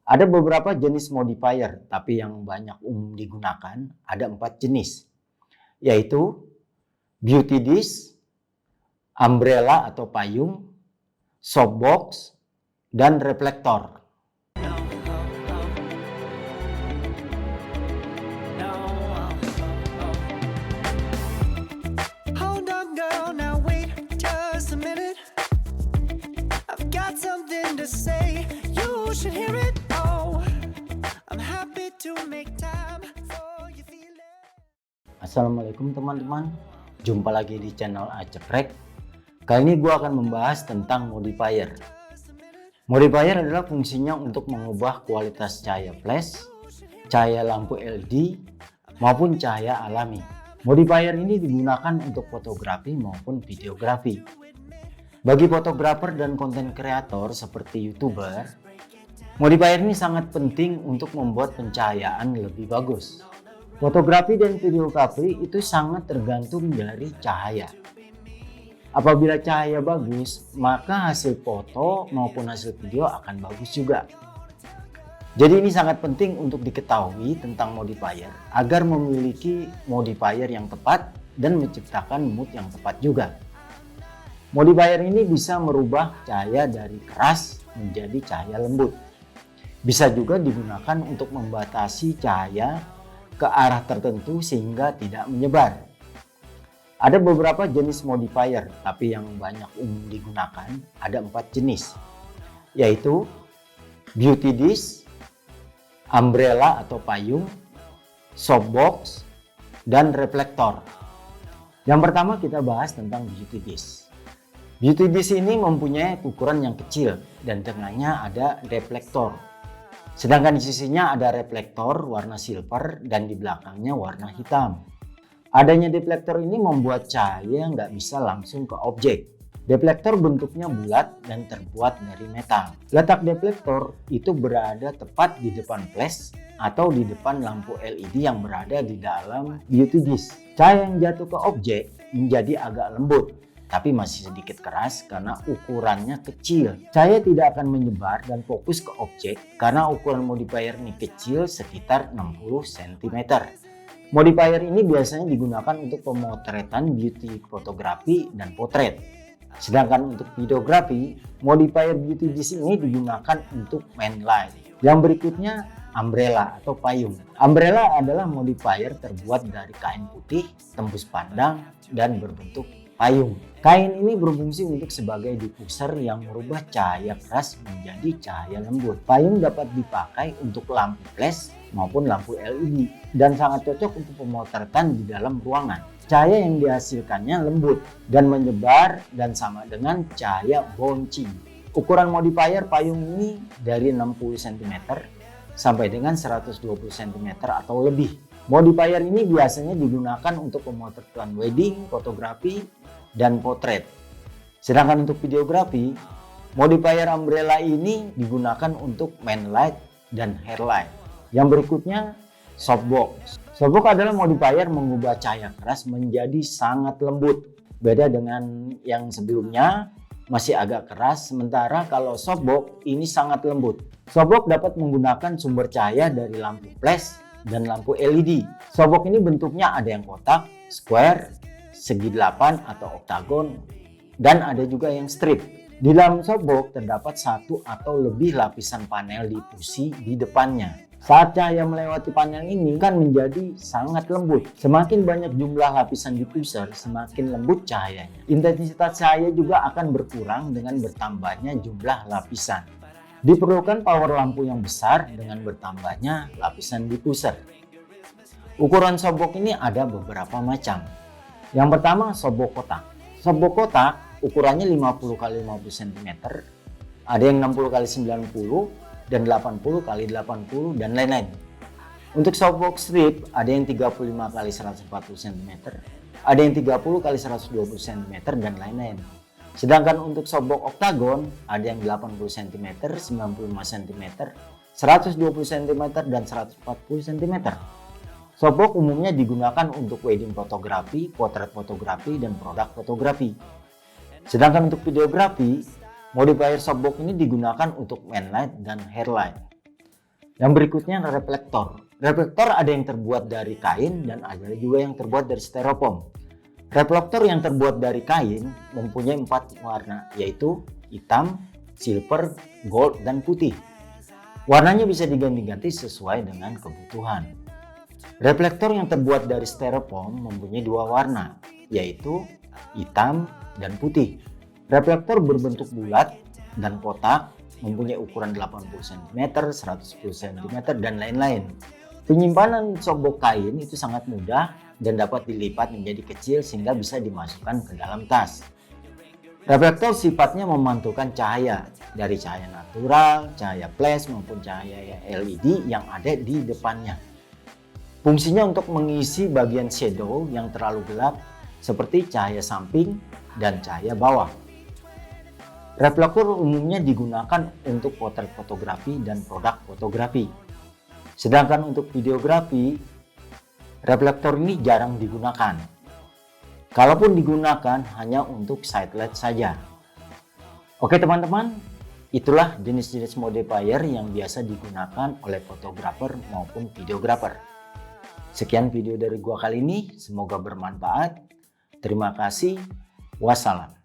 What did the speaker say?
Ada beberapa jenis modifier, tapi yang banyak umum digunakan ada 4 jenis, yaitu beauty dish, umbrella atau payung, softbox, dan reflektor. Hold on, girl, now wait just a minute. I've got something to say, you should hear it. Oh, I'm happy to make time for your feelings. Assalamualaikum teman-teman, jumpa lagi di channel Aceprek. Kali ini gue akan membahas tentang modifier. Modifier adalah fungsinya untuk mengubah kualitas cahaya flash, cahaya lampu LED, maupun cahaya alami. Modifier ini digunakan untuk fotografi maupun videografi. Bagi fotografer dan konten kreator seperti YouTuber, modifier ini sangat penting untuk membuat pencahayaan lebih bagus. Fotografi dan videografi itu sangat tergantung dari cahaya. Apabila cahaya bagus, maka hasil foto maupun hasil video akan bagus juga. Jadi ini sangat penting untuk diketahui tentang modifier agar memiliki modifier yang tepat dan menciptakan mood yang tepat juga. Modifier ini bisa merubah cahaya dari keras menjadi cahaya lembut. Bisa juga digunakan untuk membatasi cahaya ke arah tertentu sehingga tidak menyebar. Ada beberapa jenis modifier, tapi yang banyak umum digunakan ada 4 jenis, yaitu beauty dish, umbrella atau payung, softbox, dan reflektor. Yang pertama kita bahas tentang beauty dish. Beauty dish ini mempunyai ukuran yang kecil dan tengahnya ada reflektor. Sedangkan di sisinya ada reflektor warna silver dan di belakangnya warna hitam. Adanya deflektor ini membuat cahaya nggak bisa langsung ke objek. Deflektor bentuknya bulat dan terbuat dari metal. Letak deflektor itu berada tepat di depan flash atau di depan lampu LED yang berada di dalam beauty dish. Cahaya yang jatuh ke objek menjadi agak lembut, tapi masih sedikit keras karena ukurannya kecil. Cahaya tidak akan menyebar dan fokus ke objek karena ukuran modifier ini kecil, sekitar 60 cm. Modifier ini biasanya digunakan untuk pemotretan beauty fotografi dan potret. Sedangkan untuk videografi, modifier beauty dish ini digunakan untuk main light. Yang berikutnya umbrella atau payung. Umbrella adalah modifier terbuat dari kain putih, tembus pandang, dan berbentuk payung. Kain ini berfungsi untuk sebagai diffuser yang merubah cahaya keras menjadi cahaya lembut. Payung dapat dipakai untuk lampu flash maupun lampu LED dan sangat cocok untuk pemotretan di dalam ruangan. Cahaya yang dihasilkannya lembut dan menyebar dan sama dengan cahaya bouncing. Ukuran modifier payung ini dari 60 cm sampai dengan 120 cm atau lebih. Modifier ini biasanya digunakan untuk pemotretan wedding, fotografi, dan potret. Sedangkan untuk videografi, modifier umbrella ini digunakan untuk main light dan hair light. Yang berikutnya softbox. Softbox adalah modifier mengubah cahaya keras menjadi sangat lembut. Beda dengan yang sebelumnya masih agak keras, sementara kalau softbox ini sangat lembut. Softbox dapat menggunakan sumber cahaya dari lampu flash dan lampu LED. Softbox ini bentuknya ada yang kotak, square, segi 8 atau oktagon, dan ada juga yang strip. Di dalam softbox terdapat satu atau lebih lapisan panel difusi di depannya. Saat cahaya melewati panel ini kan menjadi sangat lembut. Semakin banyak jumlah lapisan diffuser, semakin lembut cahayanya. Intensitas cahaya juga akan berkurang dengan bertambahnya jumlah lapisan. Diperlukan power lampu yang besar dengan bertambahnya lapisan diffuser. Ukuran softbox ini ada beberapa macam. Yang pertama softbox kotak. Softbox kotak ukurannya 50 x 50 cm, ada yang 60 x 90 dan 80 x 80 dan lain-lain. Untuk softbox strip ada yang 35 x 140 cm, ada yang 30 x 120 cm dan lain-lain. Sedangkan untuk softbox oktagon ada yang 80 cm, 95 cm, 120 cm dan 140 cm. Softbox umumnya digunakan untuk wedding fotografi, potret fotografi, dan produk fotografi. Sedangkan untuk videografi, modifier softbox ini digunakan untuk main light dan hair light. Yang berikutnya reflektor. Reflektor ada yang terbuat dari kain dan ada juga yang terbuat dari styrofoam. Reflektor yang terbuat dari kain mempunyai 4 warna, yaitu hitam, silver, gold, dan putih. Warnanya bisa diganti-ganti sesuai dengan kebutuhan. Reflektor yang terbuat dari styrofoam mempunyai 2 warna, yaitu hitam dan putih. Reflektor berbentuk bulat dan kotak, mempunyai ukuran 80 cm, 110 cm, dan lain-lain. Penyimpanan sobok kain itu sangat mudah dan dapat dilipat menjadi kecil sehingga bisa dimasukkan ke dalam tas. Reflektor sifatnya memantulkan cahaya dari cahaya natural, cahaya flash maupun cahaya LED yang ada di depannya. Fungsinya untuk mengisi bagian shadow yang terlalu gelap seperti cahaya samping dan cahaya bawah. Reflektor umumnya digunakan untuk potret fotografi dan produk fotografi. Sedangkan untuk videografi, reflektor ini jarang digunakan. Kalaupun digunakan hanya untuk side light saja. Oke teman-teman, itulah jenis-jenis modifier yang biasa digunakan oleh fotografer maupun videografer. Sekian video dari gua kali ini, semoga bermanfaat. Terima kasih. Wassalam.